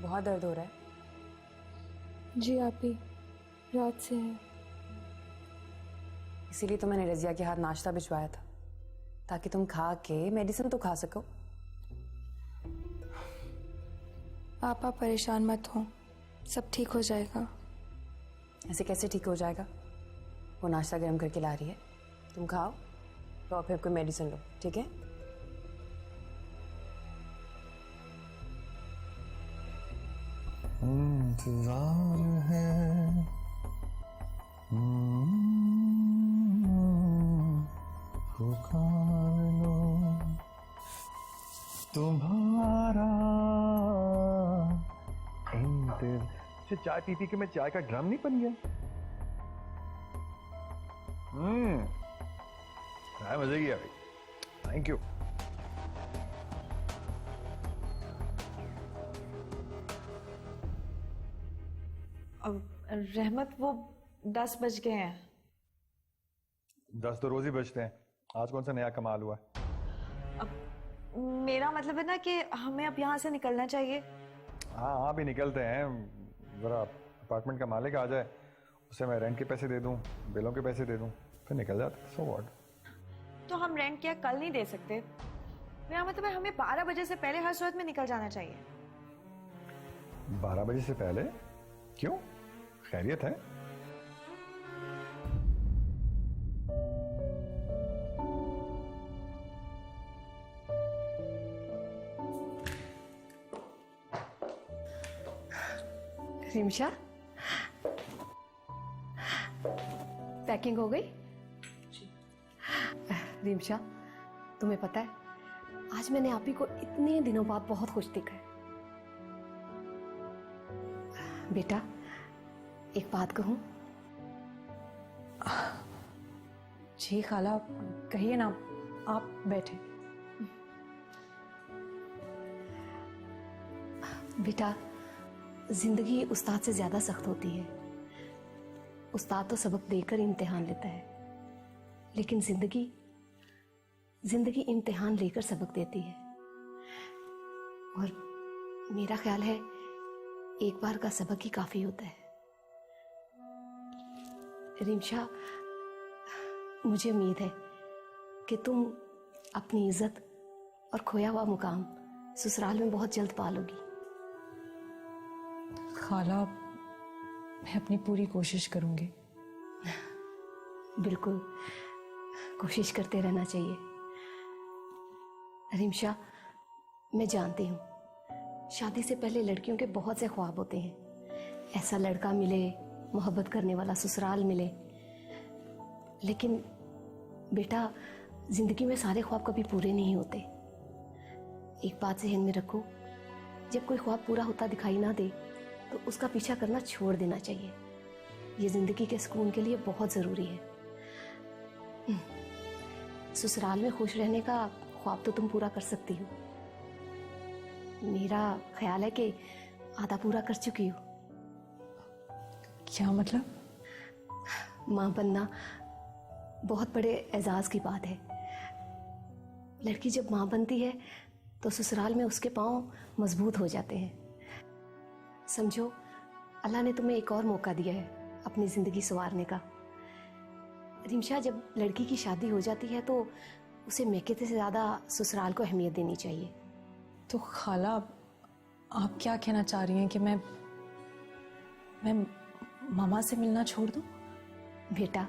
बहुत दर्द हो रहा है? जी आप ही, रात से है। इसीलिए तो मैंने रजिया के हाथ नाश्ता भिजवाया था, ताकि तुम खा के मेडिसिन तो खा सको। आप परेशान मत हो, सब ठीक हो जाएगा। ऐसे कैसे ठीक हो जाएगा? वो नाश्ता गर्म करके ला रही है, तुम खाओ तो फिर कोई मेडिसिन लो, ठीक है? इंतजार है पुकार लो तुम्हारा इंतजार। चाय पी पी के मैं चाय का ड्रम नहीं बन गया। चाय मजे की है भाई, थैंक यू। रहमत, वो 10 बज गए हैं। 10 तो रोज ही बजते हैं, आज कौन सा नया कमाल हुआ है? मेरा मतलब है ना कि हमें अब यहाँ से निकलना चाहिए। हाँ हाँ भी निकलते हैं। जरा अपार्टमेंट का मालिक आ जाए, उसे मैं रेंट के पैसे दे दूं, बिलों के पैसे दे दूं, फिर निकल जाते। So what? तो हम रेंट क्या कल नहीं दे सकते? मेरा मतलब है हमें 12 बजे से पहले हर सूरत में निकल जाना चाहिए। 12 बजे से पहले? क्यों, खैरियत है? रिमशा, पैकिंग हो गई? रिमशा, तुम्हें पता है आज मैंने आप ही को इतने दिनों बाद बहुत खुश देखा है। बेटा एक बात कहूं? जी खाला, कहिए ना, आप बैठे। बेटा जिंदगी उस्ताद से ज्यादा सख्त होती है। उस्ताद तो सबक देकर इम्तिहान लेता है, लेकिन जिंदगी इम्तिहान लेकर सबक देती है। और मेरा ख्याल है एक बार का सबक ही काफी होता है। रिमशा, मुझे उम्मीद है कि तुम अपनी इज्जत और खोया हुआ मुकाम ससुराल में बहुत जल्द पालोगी। खाला, मैं अपनी पूरी कोशिश करूंगी। बिल्कुल, कोशिश करते रहना चाहिए। रिमशा, मैं जानती हूँ शादी से पहले लड़कियों के बहुत से ख्वाब होते हैं। ऐसा लड़का मिले, मोहब्बत करने वाला ससुराल मिले। लेकिन बेटा, जिंदगी में सारे ख्वाब कभी पूरे नहीं होते। एक बात ज़हन में रखो, जब कोई ख्वाब पूरा होता दिखाई ना दे तो उसका पीछा करना छोड़ देना चाहिए। ये जिंदगी के सुकून के लिए बहुत ज़रूरी है। ससुराल में खुश रहने का ख्वाब तो तुम पूरा कर सकती हो। मेरा ख्याल है कि आधा पूरा कर चुकी हो। क्या मतलब? माँ बनना बहुत बड़े एजाज की बात है। लड़की जब माँ बनती है तो ससुराल में उसके पाँव मजबूत हो जाते हैं। समझो, अल्लाह ने तुम्हें एक और मौका दिया है अपनी जिंदगी संवारने का। रिमशा, जब लड़की की शादी हो जाती है तो उसे मैके से ज्यादा ससुराल को अहमियत देनी चाहिए। तो खाला, आप क्या कहना चाह रही हैं कि मैं मामा से मिलना छोड़ दूं? बेटा,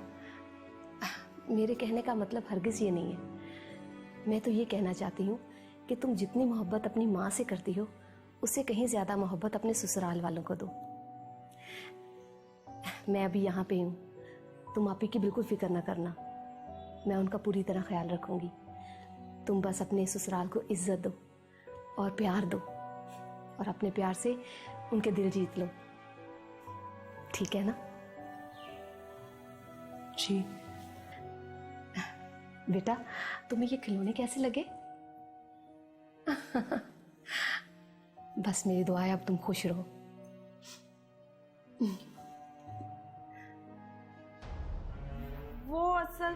मेरे कहने का मतलब हरगिज ये नहीं है। मैं तो ये कहना चाहती हूँ कि तुम जितनी मोहब्बत अपनी माँ से करती हो, उससे कहीं ज्यादा मोहब्बत अपने ससुराल वालों को दो। मैं अभी यहाँ पे हूँ, तुम आप ही की बिल्कुल फिक्र ना करना। मैं उनका पूरी तरह ख्याल रखूंगी। तुम बस अपने ससुराल को इज्जत दो और प्यार दो, और अपने प्यार से उनके दिल जीत लो। ठीक है ना? जी। बेटा, तुम्हें ये खिलौने कैसे लगे? बस मेरी दुआ है अब तुम खुश रहो। वो असल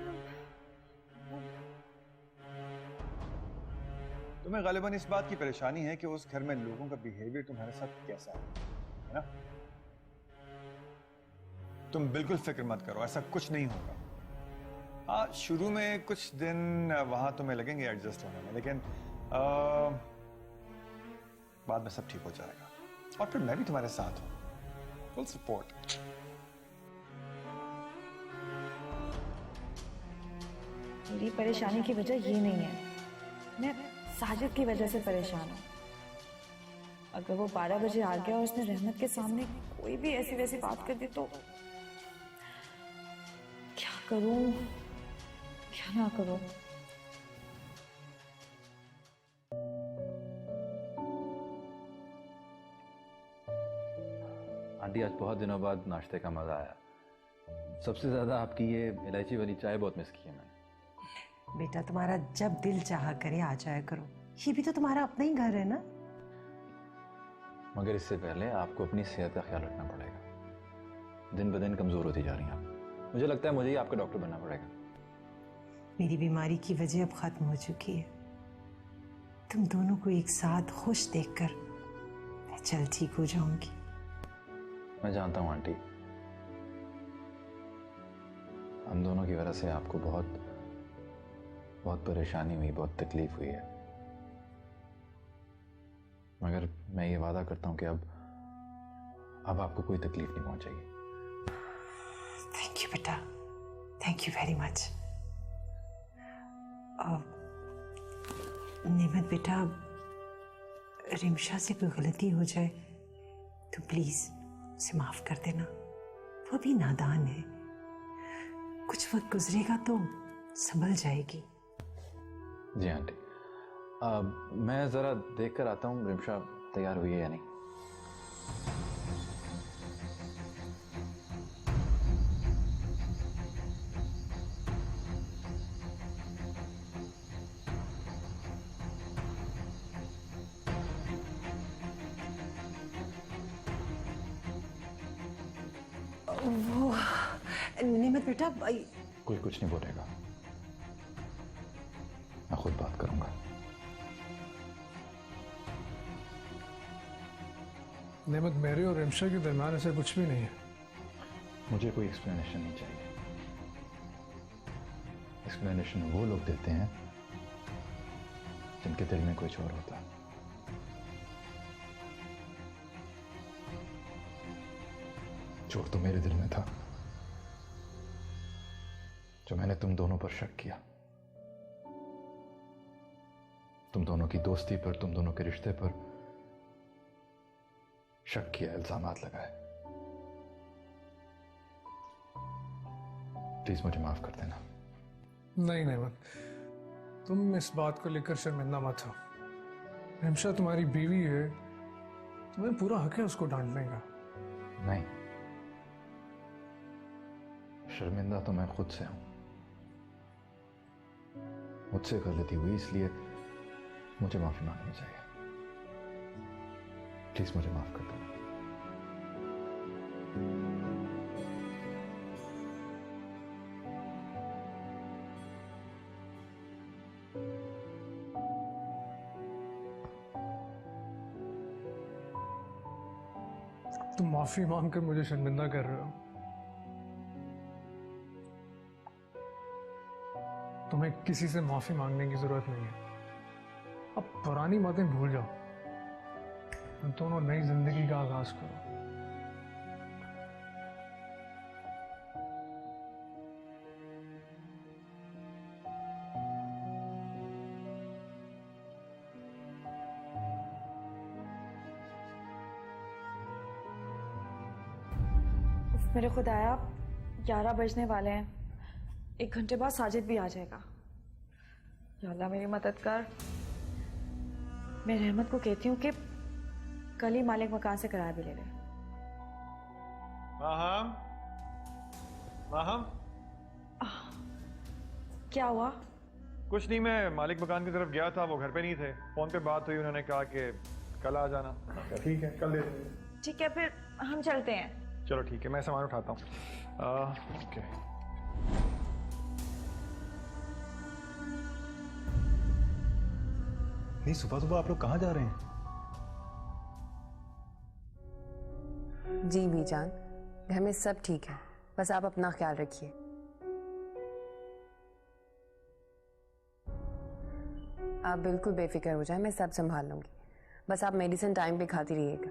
तुम्हें गालिबन इस बात की परेशानी है कि उस घर में लोगों का बिहेवियर तुम्हारे साथ कैसा है ना? तुम बिल्कुल फिक्र मत करो, ऐसा कुछ नहीं होगा। हाँ, शुरू में कुछ दिन वहां तुम्हें लगेंगे एडजस्ट होने में, लेकिन बाद में सब ठीक हो जाएगा। और फिर मैं भी तुम्हारे साथ हूं, फुल सपोर्ट। मेरी परेशानी की वजह ये नहीं है, मैं साजिद की वजह से परेशान हूँ। अगर वो 12 बजे आ गया और उसने रहमत के सामने कोई भी ऐसी वैसी बात कर दी तो क्या करूं, क्या ना करूं। आंटी, आज बहुत दिनों बाद नाश्ते का मजा आया। सबसे ज्यादा आपकी ये इलायची वाली चाय बहुत मिस की है मैंने। बेटा, तुम्हारा जब दिल चाहा करे आ जाया करो, ये भी तो तुम्हारा अपना ही घर है ना। मगर इससे पहले आपको अपनी सेहत का ख्याल रखना पड़ेगा। दिन ब दिन कमजोर होती जा रही हैं आप। मुझे लगता है मुझे ही आपका डॉक्टर बनना पड़ेगा। मेरी बीमारी की वजह अब खत्म हो चुकी है। तुम दोनों को एक साथ खुश देखकर मैं जल्द ठीक हो जाऊंगी। मैं जानता हूँ आंटी, हम दोनों की वजह से आपको बहुत बहुत परेशानी हुई, बहुत तकलीफ हुई है। मगर मैं ये वादा करता हूँ कि अब आपको कोई तकलीफ नहीं पहुंचेगी। थैंक यू बेटा, थैंक यू वेरी मच। नेमत बेटा, रिमशा से कोई गलती हो जाए तो प्लीज उसे माफ कर देना। वो भी नादान है, कुछ वक्त गुजरेगा तो संभल जाएगी। जी आंटी, मैं जरा देख कर आता हूँ रिमशा तैयार हुई है या नहीं। वो नेमत बेटा, कोई कुछ नहीं बोलेगा, मैं खुद बात करूंगा। नेमत, मेरे और रिमशा के दरमियान ऐसा कुछ भी नहीं है। मुझे कोई एक्सप्लेनेशन नहीं चाहिए। एक्सप्लेनेशन वो लोग देते हैं जिनके दिल में कुछ और होता है। चोट तो मेरे दिल में था, जो मैंने तुम दोनों पर शक किया, तुम दोनों की दोस्ती पर, तुम दोनों के रिश्ते पर शक किया, इल्जामात लगाए। प्लीज मुझे माफ कर देना। नहीं नेमत, तुम इस बात को लेकर शर्मिंदा मत हो। रिमशा तुम्हारी बीवी है, तुम्हें पूरा हक है उसको डांटने का। नहीं, शर्मिंदा तो मैं खुद से हूं। मुझसे गलती हुई, इसलिए मुझे माफी मांगनी चाहिए। प्लीज मुझे माफ कर देना। तुम माफी मांगकर मुझे शर्मिंदा कर रहे हो। तुम्हें किसी से माफी मांगने की जरूरत नहीं है। अब पुरानी बातें भूल जाओ, तुम दोनों नई जिंदगी का आगाज करो। मेरे खुदाया, 11 बजने वाले हैं। 1 घंटे बाद साजिद भी आ जाएगा। या अल्लाह मेरी मदद कर। मैं रहमत को कहती हूँ कि कल ही मालिक मकान से किराया भी ले ले। माहम, माहम, क्या हुआ? कुछ नहीं, मैं मालिक मकान की तरफ गया था, वो घर पे नहीं थे। फोन पे बात हुई, उन्होंने कहा कि कल आ जाना। ठीक है, कल दे देंगे। ठीक है, फिर हम चलते हैं। चलो ठीक है, मैं सामान उठाता हूँ। ओके। इतनी सुबह सुबह आप लोग कहाँ जा रहे हैं? जी बीजान, घर में सब ठीक है, बस आप अपना ख्याल रखिए। आप बिल्कुल बेफिक्र हो जाए, मैं सब संभाल लूंगी। बस आप मेडिसिन टाइम पे खाती रहिएगा।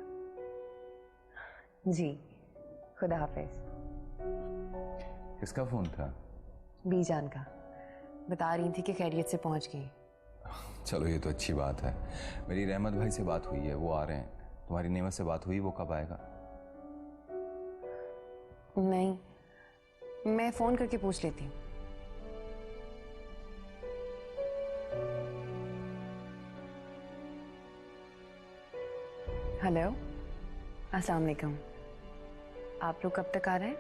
जी, खुदा हाफिज। किसका फोन था? बीजान का, बता रही थी कि खैरियत से पहुंच गई। चलो ये तो अच्छी बात है। मेरी रहमत भाई से बात हुई है, वो आ रहे हैं। तुम्हारी नेमत से बात हुई, वो कब आएगा? नहीं, मैं फोन करके पूछ लेती हूँ। हेलो, अस्सलाम वालेकुम। आप लोग कब तक आ रहे हैं?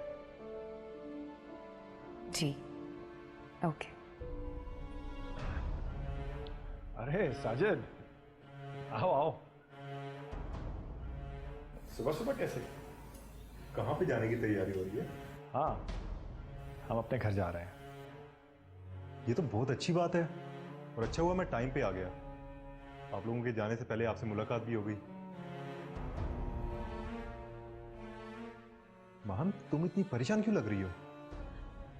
जी, ओके। अरे साजिद, आओ आओ। सुबह सुबह कैसे? कहाँ पे जाने की तैयारी हो रही है? हाँ, हम अपने घर जा रहे हैं। ये तो बहुत अच्छी बात है, और अच्छा हुआ मैं टाइम पे आ गया। आप लोगों के जाने से पहले आपसे मुलाकात भी हो गई। महान, तुम इतनी परेशान क्यों लग रही हो?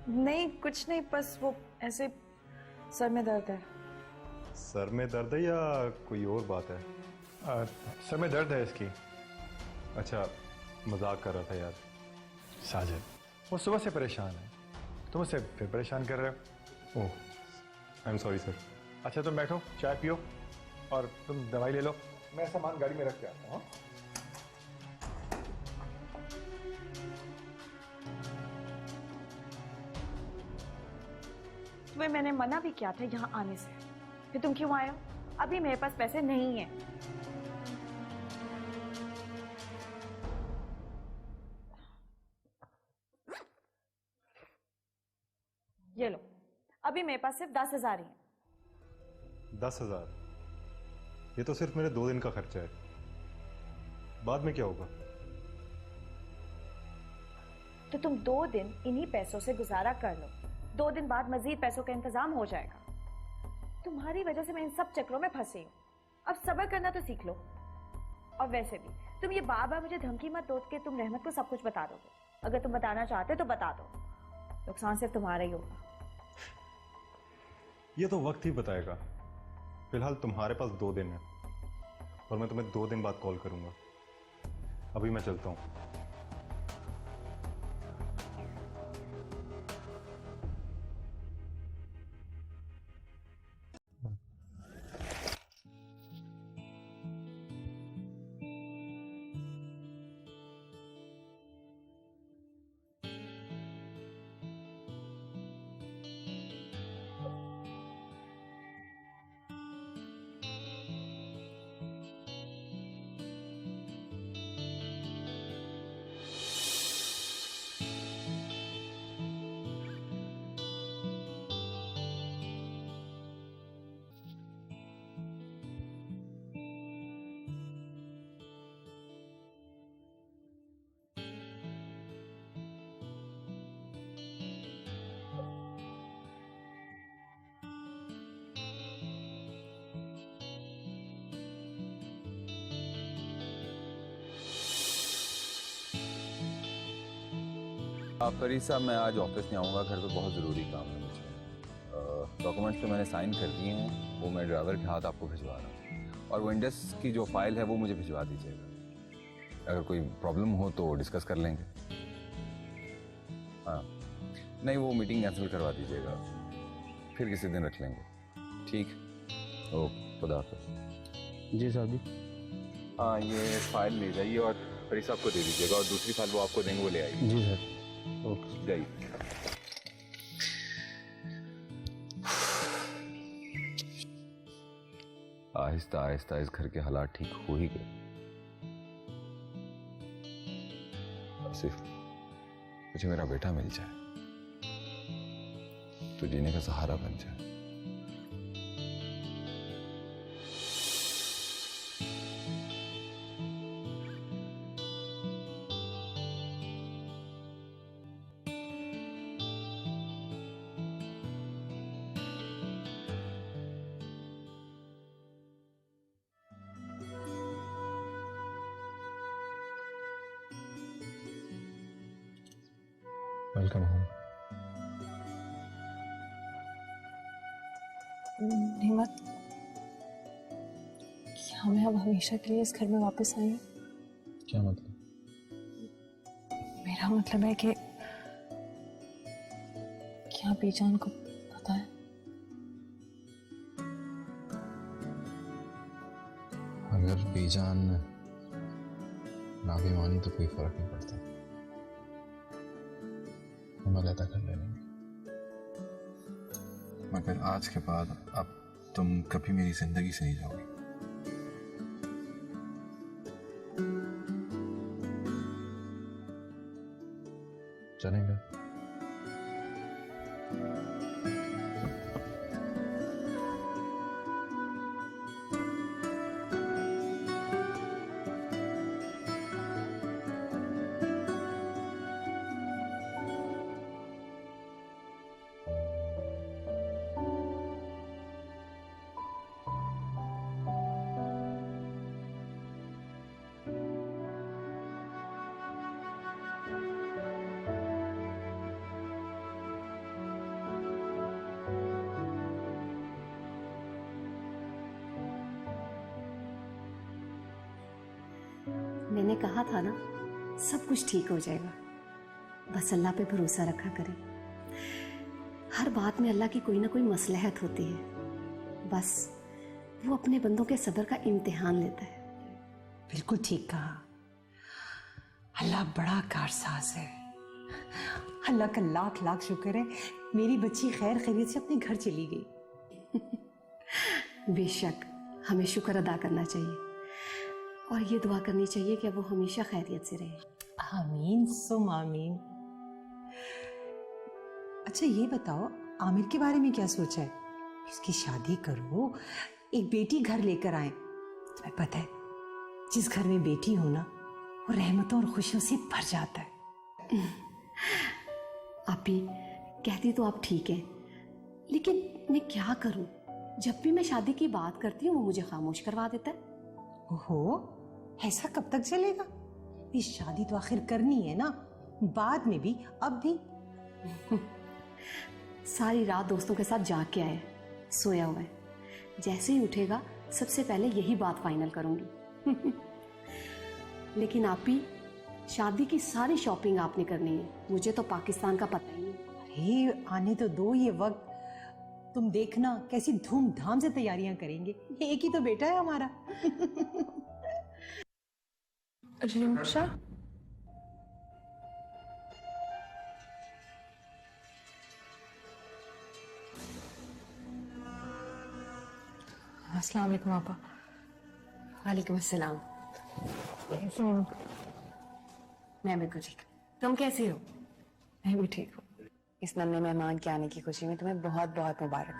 नहीं कुछ नहीं, बस वो ऐसे सर में दर्द है। सर में दर्द है या कोई और बात है? सर में दर्द है इसकी। अच्छा, मजाक कर रहा था यार। साजिद, वो सुबह से परेशान है, तुम उसे फिर परेशान कर रहे हो। ओह, आई एम सॉरी सर। अच्छा तुम बैठो, चाय पियो और तुम दवाई ले लो। मैं सामान गाड़ी में रख के आता हूँ। तुम्हें मैंने मना भी किया था यहाँ आने से, फिर तुम क्यों आए हो? अभी मेरे पास पैसे नहीं है। ये लो, अभी मेरे पास सिर्फ 10,000 ही है। 10,000? ये तो सिर्फ मेरे 2 दिन का खर्चा है, बाद में क्या होगा? तो तुम 2 दिन इन्हीं पैसों से गुजारा कर लो, 2 दिन बाद मजीद पैसों का इंतजाम हो जाएगा। तुम्हारी वजह से मैं इन सब चक्रों में फंसी हूँ, अब सब्र करना तो सीख लो। और वैसे भी तुम ये बार बार मुझे धमकी मत दो कि तुम रहमत को सब कुछ बता दोगे। अगर तुम बताना चाहते तो बता दो, नुकसान सिर्फ तुम्हारा ही होगा। ये तो वक्त ही बताएगा। फिलहाल तुम्हारे पास 2 दिन है, और मैं तुम्हें 2 दिन बाद कॉल करूंगा। अभी मैं चलता हूँ। फरीद साहब, मैं आज ऑफिस नहीं आऊँगा, घर पे बहुत ज़रूरी काम है मुझे। डॉक्यूमेंट्स तो मैंने साइन कर दिए हैं, वो मैं ड्राइवर के हाथ आपको भिजवा रहा हूँ। और वो इंडस की जो फाइल है वो मुझे भिजवा दीजिएगा। अगर कोई प्रॉब्लम हो तो डिस्कस कर लेंगे। हाँ, नहीं वो मीटिंग कैंसिल करवा दीजिएगा, फिर किसी दिन रख लेंगे। ठीक, ओके, खुदा हाफिज़। जी साहब जी। हाँ, ये फाइल ले जाइए और फरीद साहब को दे दीजिएगा, और दूसरी फाइल वो आपको देंगे, वो ले आइए। जी सर, ओके। जाइए। आहिस्ता आहिस्ता इस घर के हालात ठीक हो ही गए। सिर्फ मुझे मेरा बेटा मिल जाए तो जीने का सहारा बन जाए। Welcome home. हिम्मत, क्या मैं अब हमेशा के लिए इस घर में वापस आई हूँ? क्या मतलब? मेरा मतलब है कि क्या बीजान को पता है? अगर बीजान ना भी मानी तो कोई फर्क नहीं पड़ता, हम अलग कर लेंगे। मगर आज के बाद अब तुम कभी मेरी जिंदगी से नहीं जाओगी। चलेगा? मैंने कहा था ना, सब कुछ ठीक हो जाएगा। बस अल्लाह पे भरोसा रखा करें। हर बात में अल्लाह की कोई ना कोई मसलहत होती है। बस वो अपने बंदों के सब्र का इम्तिहान लेता है। बिल्कुल ठीक कहा। अल्लाह बड़ा कारसाज है। अल्लाह का लाख लाख शुक्र है मेरी बच्ची खैर खैरियत से अपने घर चली गई। बेशक हमें शुक्र अदा करना चाहिए और ये दुआ करनी चाहिए कि वो हमेशा खैरियत से रहे। आमीन सुम आमीन। अच्छा ये बताओ, आमिर के बारे में क्या सोचा है? उसकी शादी करो, एक बेटी घर लेकर आए। तुम्हें पता है जिस घर में बेटी हो ना, वो रहमतों और खुशियों से भर जाता है। आप भी कहती तो आप ठीक है, लेकिन मैं क्या करूं? जब भी मैं शादी की बात करती हूँ वो मुझे खामोश करवा देता है। ओहो, ऐसा कब तक चलेगा? ये शादी तो आखिर करनी है ना, बाद में भी अब भी। सारी रात दोस्तों के साथ जाग के आया, सोया हुआ है। जैसे ही उठेगा सबसे पहले यही बात फाइनल करूंगी। लेकिन आप भी शादी की सारी शॉपिंग आपने करनी है, मुझे तो पाकिस्तान का पता ही नहीं। अरे आने तो दो ये वक्त, तुम देखना कैसी धूमधाम से तैयारियां करेंगे। एक ही तो बेटा है हमारा। रिम्शा, अस्सलाम वालेकुम आपा। वालेकुम अस्सलाम। मैं बिल्कुल ठीक। तुम कैसी हो? मैं भी ठीक हूँ। इस नन्हे मेहमान के आने की खुशी में तुम्हें बहुत बहुत मुबारक।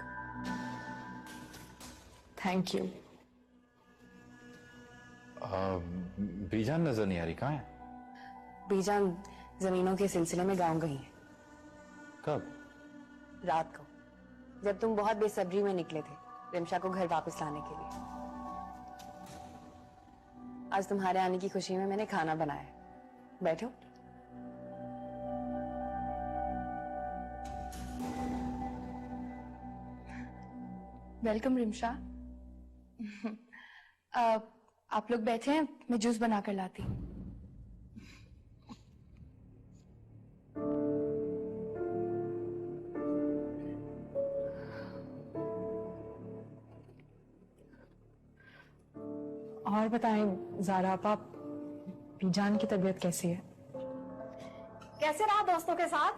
Thank you. बीजान नजर नहीं आ रही, कहाँ है? बीजान जमीनों के सिलसिले में गांव गई है। कब? रात को, जब तुम बहुत बेसब्री में निकले थे रिम्शा को घर वापस लाने के लिए। आज तुम्हारे आने की खुशी में मैंने खाना बनाया है। बैठो। वेलकम रिम्शा। आप लोग बैठे हैं, मैं जूस बना कर लाती हूँ। और बताएं ज़ारा आपा, बीजान की तबीयत कैसी है? कैसे रहा दोस्तों के साथ?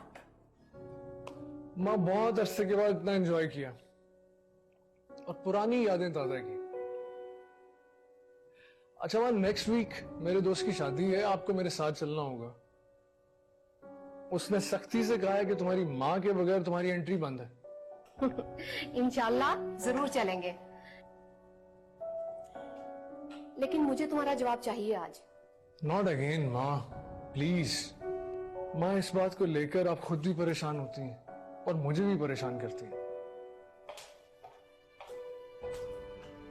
माँ बहुत अरसे के बाद इतना एंजॉय किया और पुरानी यादें ताज़ा की। अच्छा माँ, नेक्स्ट वीक मेरे दोस्त की शादी है, आपको मेरे साथ चलना होगा। उसने सख्ती से कहा है कि तुम्हारी माँ के बगैर तुम्हारी एंट्री बंद है। इंशाल्लाह जरूर चलेंगे, लेकिन मुझे तुम्हारा जवाब चाहिए आज। नॉट अगेन माँ, प्लीज। माँ इस बात को लेकर आप खुद भी परेशान होती हैं और मुझे भी परेशान करती हैं।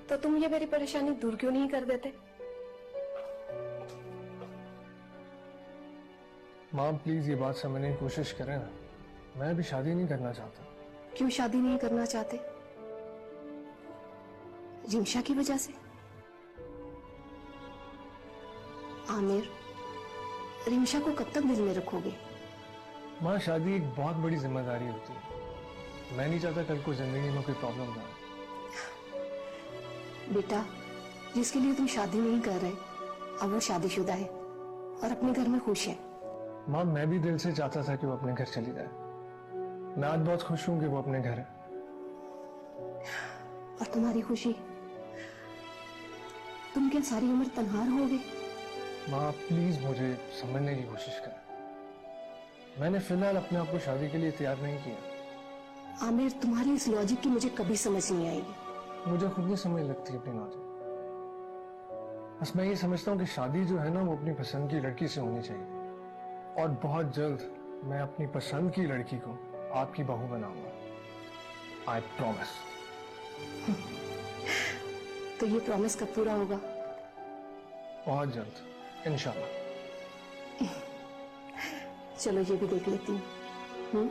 तो तुम ये मेरी परेशानी दूर क्यों नहीं कर देते? माँ प्लीज ये बात समझने की कोशिश करें ना, मैं अभी शादी नहीं करना चाहता। क्यों शादी नहीं करना चाहते? रिमशा की वजह से? आमिर, रिमशा को कब तक दिल में रखोगे? माँ शादी एक बहुत बड़ी जिम्मेदारी होती है, मैं नहीं चाहता कल को जिंदगी में कोई प्रॉब्लम ना आए। बेटा, जिसके लिए तुम शादी नहीं कर रहे, अब वो शादीशुदा है और अपने घर में खुश है। माँ मैं भी दिल से चाहता था कि वो अपने घर चली जाए। मैं आज बहुत खुश हूं कि वो अपने घर है। और तुम्हारी खुशी? तुम क्या सारी उम्र तन्हा रहोगे? माँ प्लीज मुझे समझने की कोशिश करें। मैंने फिलहाल अपने आप को शादी के लिए तैयार नहीं किया। आमिर, तुम्हारी इस लॉजिक की मुझे कभी समझ नहीं आएगी। मुझे खुद नहीं समझ लगती अपनी लॉजिक। बस मैं ये समझता हूँ कि शादी जो है ना वो अपनी पसंद की लड़की से होनी चाहिए, और बहुत जल्द मैं अपनी पसंद की लड़की को आपकी बहू बनाऊंगा। I promise. तो ये प्रॉमिस कब पूरा होगा? बहुत जल्द इंशाल्लाह। चलो ये भी देख लेती हूँ।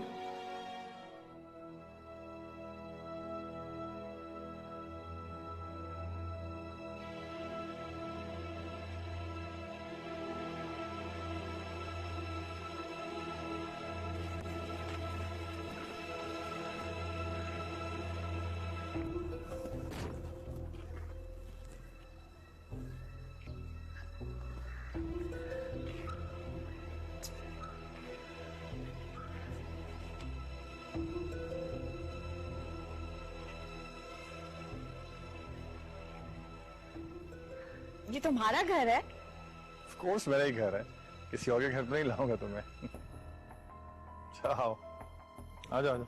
ये तुम्हारा घर है? ऑफ कोर्स मेरा ही घर है, किसी और के घर पे नहीं लाऊंगा तुम्हें। अच्छा आओ, आ जाओ आ जाओ।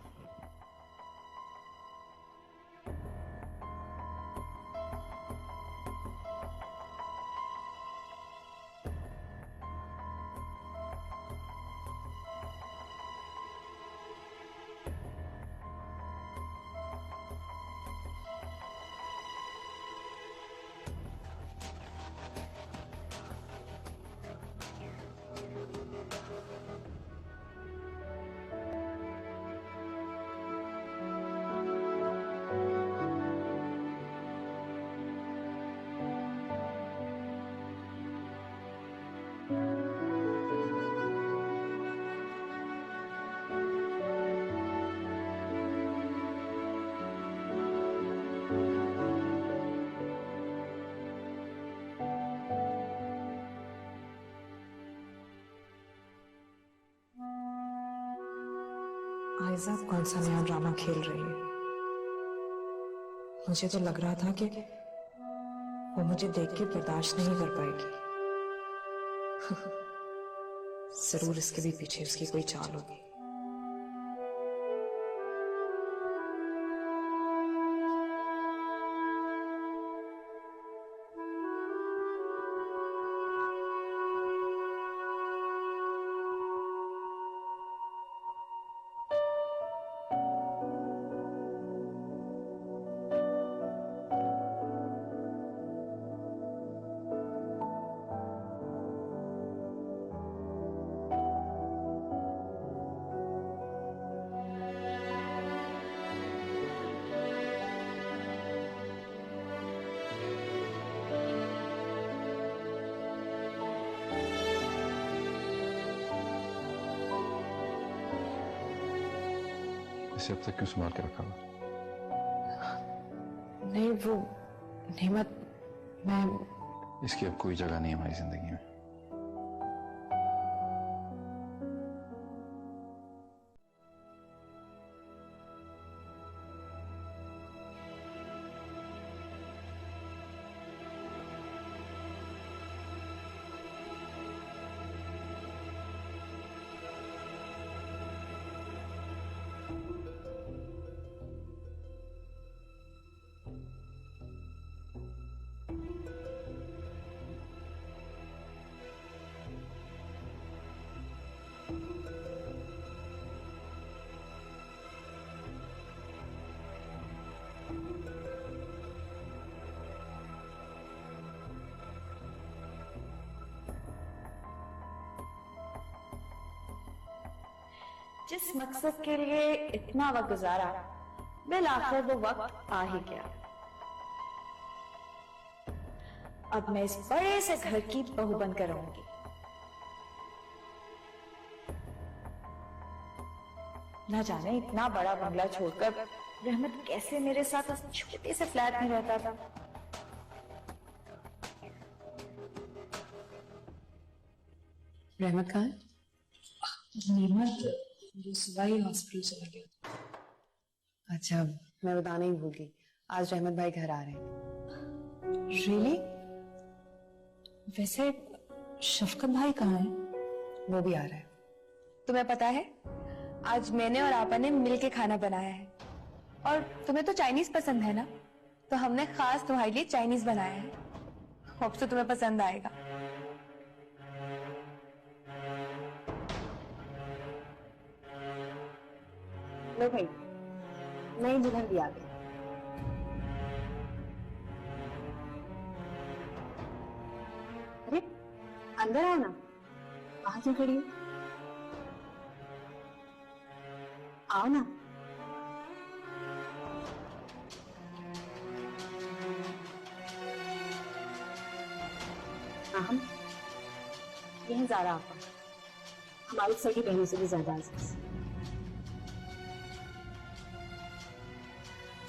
आयजा कौन सा नया ड्रामा खेल रही है? मुझे तो लग रहा था कि वो मुझे देख के बर्दाश्त नहीं कर पाएगी। जरूर इसके भी पीछे उसकी कोई चाल होगी। इसे अब तक क्यों संभाल के रखा हुआ? नहीं वो नेमत, मैं इसकी अब कोई जगह नहीं है हमारी जिंदगी में। जिस मकसद के लिए इतना वक्त गुजारा, बिल आखिर वो वक्त आ ही गया। अब मैं इस बड़े से घर की बहू बनकर रहूंगी। न जाने इतना बड़ा बंगला छोड़कर रहमत कैसे मेरे साथ उस छोटे से फ्लैट में रहता था। रहमत कहाँ है? नेमत सुबह हॉस्पिटल चला गया। अच्छा, मैं बताना ही भूल गई, आज रहमत भाई घर आ रहे हैं। रियली? वैसे शफकत भाई कहाँ है? वो भी आ रहा है। तुम्हें पता है, आज मैंने और आपा ने मिलके खाना बनाया है। और तुम्हें तो चाइनीज पसंद है ना, तो हमने खास तुम्हारे लिए चाइनीज बनाया है। होप तो तुम्हें पसंद आएगा। लो भाई, नई दुल्हन भी आ गई। अरे अंदर आओ ना, कहाँ से खड़ी हो? आओ ना। हम ये है ज़ारा आपा, हमारी सगी बहनों से भी ज्यादा अजीज।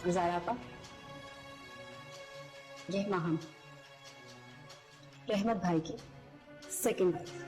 ज़ारा आपा, ये माहम, रहमत भाई की सेकंड वाइफ।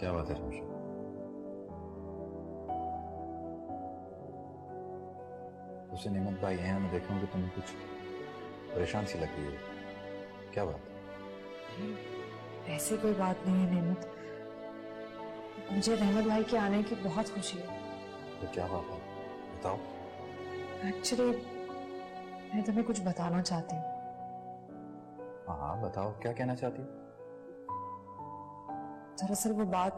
क्या बात है शमशा? उसे नेमत भाई हैं, मैं देखूं कि तुम कुछ परेशान सी लग रही हो। क्या बात है? ऐसी कोई बात नहीं है नेमत, मुझे रहमत भाई के आने की बहुत खुशी है। तो क्या बात है, बताओ। एक्चुअली मैं तुम्हें कुछ बताना चाहती हूँ। हाँ बताओ, क्या कहना चाहती हो? दरअसल वो बात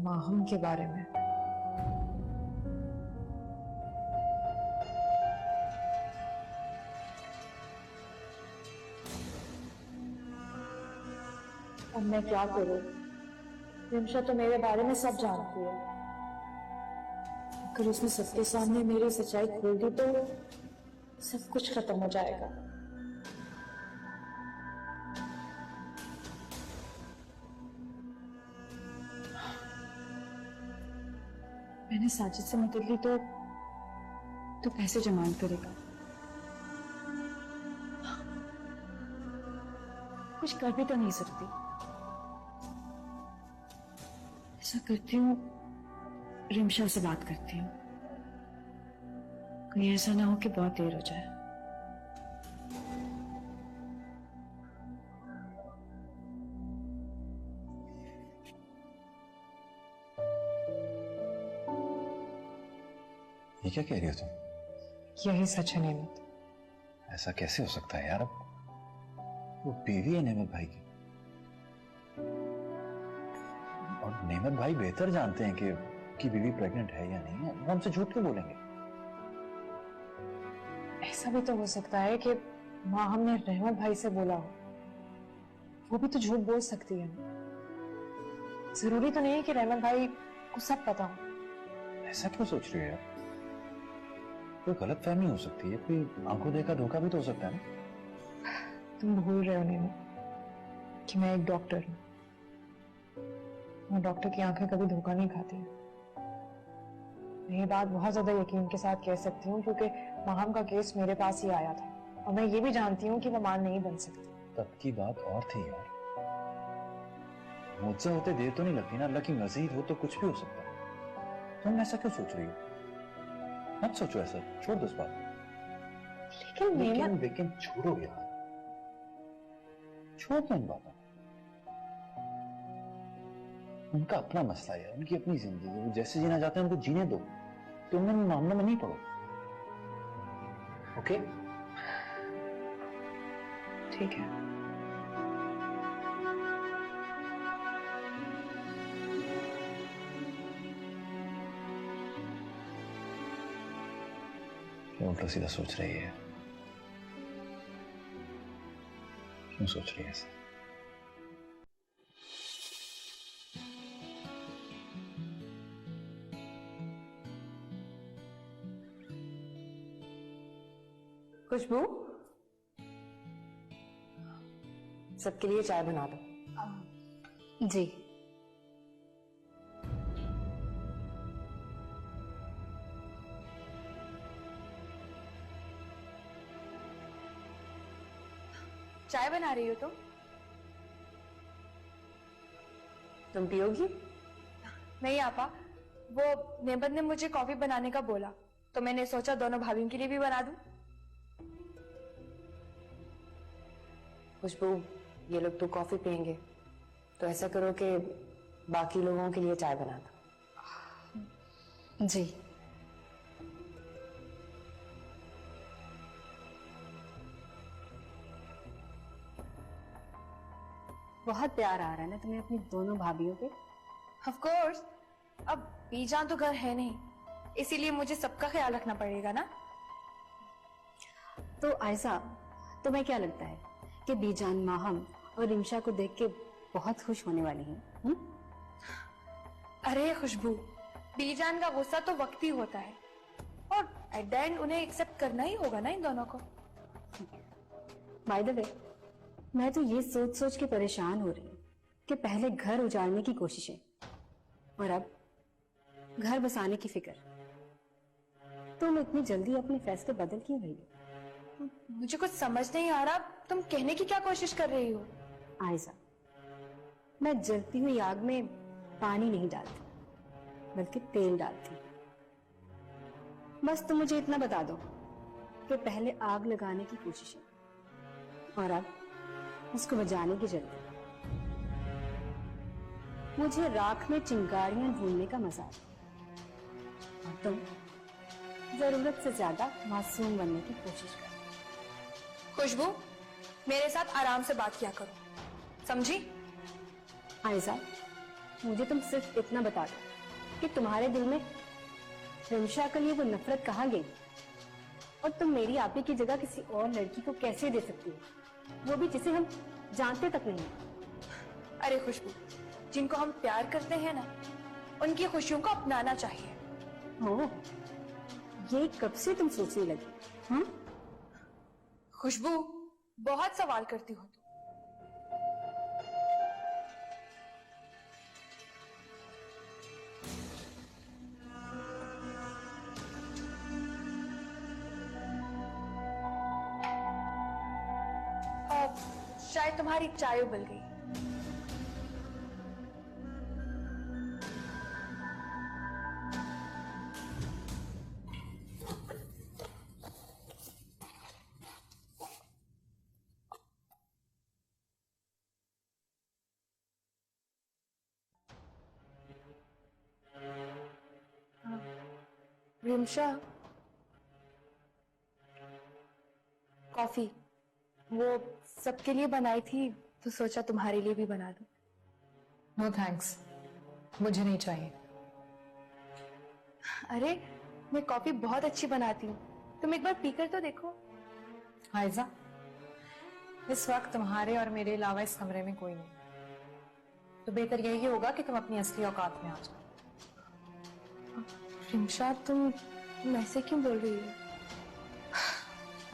माहम के बारे में। अब मैं क्या करूं? रिमशा तो मेरे बारे में सब जानती है। अगर उसने सबके सामने मेरी सच्चाई खोल दी तो सब कुछ खत्म हो जाएगा। मैंने साजिद से मदद ली तो पैसे जमानत करेगा। कुछ कर भी तो नहीं सकती। ऐसा करती हूँ, रिमशा से बात करती हूँ, कहीं ऐसा ना हो कि बहुत देर हो जाए। ये क्या कह रही हो तुम? यही सच है नेमत। ऐसा कैसे हो सकता है यार? अब वो बीवी है नेमत भाई की, और नेमत भाई बेहतर जानते हैं कि बीवी प्रेग्नेंट है या नहीं। वो हमसे झूठ क्यों बोलेंगे? ऐसा भी तो हो सकता है कि माँ हमने रहमत भाई से बोला हो, वो भी तो झूठ बोल सकती है। जरूरी तो नहीं है कि रहमत भाई को सब पता हो। ऐसा क्यों सोच रही हो यार? कोई गलत फहमी हो सकती है, कोई आंखों देखा धोखा भी तो हो सकता है ना। तुम भूल रहे हो नेमत कि मैं एक डॉक्टर हूँ, और डॉक्टर की आंखें कभी धोखा नहीं खाती। मैं ये बात बहुत ज्यादा यकीन के साथ कह सकती हूँ क्योंकि माहम का केस मेरे पास ही आया था। और मैं ये भी जानती हूँ कि वो मां नहीं बन सकती। तब की बात और थी यार, मुझसे होते देर तो नहीं लगती ना, अल्लाह की मर्जी हो तो कुछ भी हो सकता है। तुम ऐसा क्यों सोच रही हो? मत सोचो ऐसा, छोड़ दो इस बात को। लेकिन छोड़ो यार, छोड़ दो इन बातों। उनका अपना मसला है, उनकी अपनी जिंदगी, वो जैसे जीना चाहते हैं उनको जीने दो, तुम इन मामलों में नहीं पड़ो। ओके? ठीक है। क्यों उल्टा सीधा सोच रही है? क्यों सोच रही है ऐसा? खुशबू, सबके लिए चाय बना दो। जी। चाय बना रही हो तुम पियोगी? नहीं आपा, वो नेबत ने मुझे कॉफी बनाने का बोला, तो मैंने सोचा दोनों भाभियों के लिए भी बना दूं। खुशबू, ये लोग तो कॉफी पियेंगे, तो ऐसा करो कि बाकी लोगों के लिए चाय बना दो। जी। बहुत प्यार आ रहा है ना तुम्हें अपनी दोनों भाभियों पे? ऑफ कोर्स, अब बीजान तो घर है नहीं, इसीलिए मुझे सबका ख्याल रखना पड़ेगा ना। तो आयशा, तुम्हें क्या लगता है कि बीजान माहम और रिमशा को देख के बहुत खुश होने वाली हैं? अरे खुशबू, बीजान का गुस्सा तो वक्ती होता है, और एट द एंड उन्हें एक्सेप्ट करना ही होगा ना इन दोनों को। बाय द वे, मैं तो ये सोच सोच के परेशान हो रही हूँ कि पहले घर उजाड़ने की कोशिशें और अब घर बसाने की फिक्र। तुम इतनी जल्दी अपने फैसले बदल क्यों रही हो? मुझे कुछ समझ नहीं आ रहा, तुम कहने की क्या कोशिश कर रही हो? आयशा, मैं जलती हुई आग में पानी नहीं डालती, बल्कि तेल डालती। बस तुम मुझे इतना बता दो कि पहले आग लगाने की कोशिश है और अब उसको बुझाने की जल्दी। मुझे राख में चिंगारियां ढूंढने का मजा आता और तुम जरूरत से ज्यादा मासूम बनने की कोशिश करो। खुशबू, मेरे साथ आराम से बात किया करो, समझी? आयशा, मुझे तुम सिर्फ इतना बता दो कि तुम्हारे दिल में रिमशा के लिए वो नफरत कहाँ गई, और तुम मेरी आपी की जगह किसी और लड़की को कैसे दे सकती हो, वो भी जिसे हम जानते तक नहीं। अरे खुशबू, जिनको हम प्यार करते हैं ना, उनकी खुशियों को अपनाना चाहिए। ओह, ये कब से तुम सोचने लगी? हाँ? खुशबू, बहुत सवाल करती हो तुम। शायद तुम्हारी चाय उबल गई। रिमशा, कॉफी वो सबके लिए बनाई थी, तो सोचा तुम्हारे लिए भी बना दूं। नो थैंक्स, मुझे नहीं चाहिए। अरे, मैं कॉफी बहुत अच्छी बनाती हूँ, तुम एक बार पीकर तो देखो। आयशा, इस वक्त तुम्हारे और मेरे अलावा इस कमरे में कोई नहीं, तो बेहतर यही होगा कि तुम अपनी असली औकात में आ जाओ। रिमशा, तुम ऐसे क्यों बोल रही हो?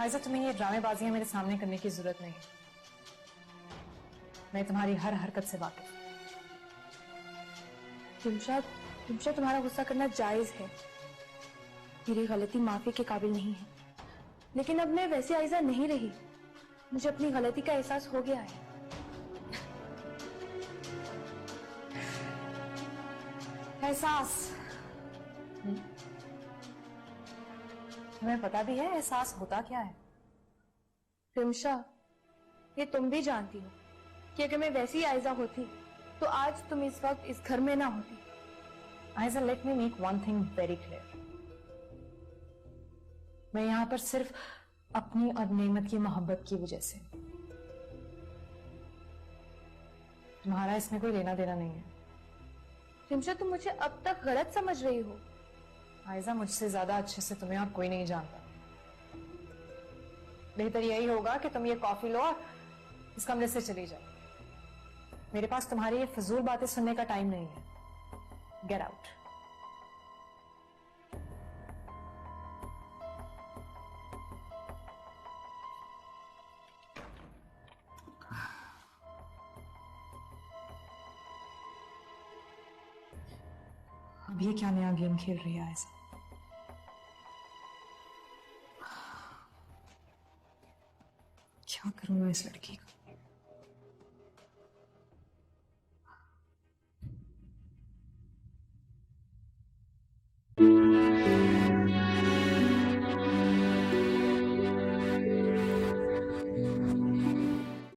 आयशा, तुम्हें ये ड्रामेबाजियां मेरे सामने करने की जरूरत नहीं, मैं तुम्हारी हर हरकत से वाकिफ हूं। रिमशा, तुम्हारा गुस्सा करना जायज है, मेरी गलती माफी के काबिल नहीं है। लेकिन अब मैं वैसी आयजा नहीं रही। मुझे अपनी गलती का एहसास हो गया है। एहसास? तुम्हें पता भी है एहसास होता क्या है? रिमशा, ये तुम भी जानती हो कि अगर मैं वैसी आयजा होती तो आज तुम इस वक्त इस घर में ना होती। आयजा, let me make one thing very clear. मैं यहाँ पर सिर्फ अपनी और नेमत की मोहब्बत की वजह से, तुम्हारा इसमें कोई लेना देना नहीं है। रिमशा, तुम मुझे अब तक गलत समझ रही हो। आयजा, मुझसे ज्यादा अच्छे से तुम्हें और कोई नहीं जानता। बेहतर यही होगा कि तुम ये कॉफी लो और इस कमरे से चली जाओ। मेरे पास तुम्हारी ये फजूल बातें सुनने का टाइम नहीं है। Get out. अब ये क्या नया गेम खेल रही है ऐसा? क्या करूं मैं इस लड़की को?